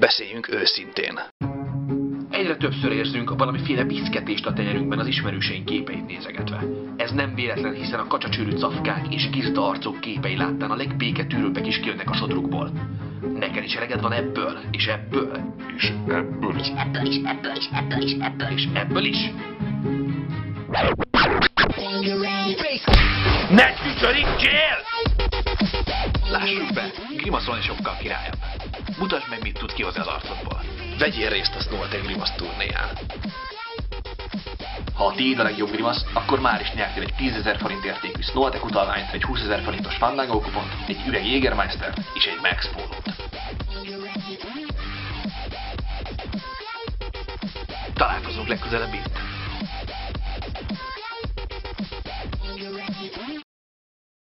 Beszéljünk őszintén. Egyre többször érzünk valamiféle viszketést a tenyerünkben az ismerőseink képeit nézegetve. Ez nem véletlen, hiszen a kacsacsőrű cafkák és gizda arcok képei láttán a legbéketűrőbbek is kijönnek a sodrukból. Neked is eleged van ebből, és ebből, és ebből, és ebből, és ebből, és ebből, és ebből, és ebből is. Ne tücsörítsél! Lássuk be, Grimaszolni sokkal királyabb. Mutasd meg, mit tud kihozni az arcodból. Vegyél részt a Snorlax Grimasz turnéján. Ha a tiéd a legjobb grimasz, akkor már is nyertél egy 10 000 forint értékű Snorlax utalványt, egy 20 000 forintos Fandango kupont, egy üveg Jägermeister és egy Max pólót. Találkozunk legközelebb itt.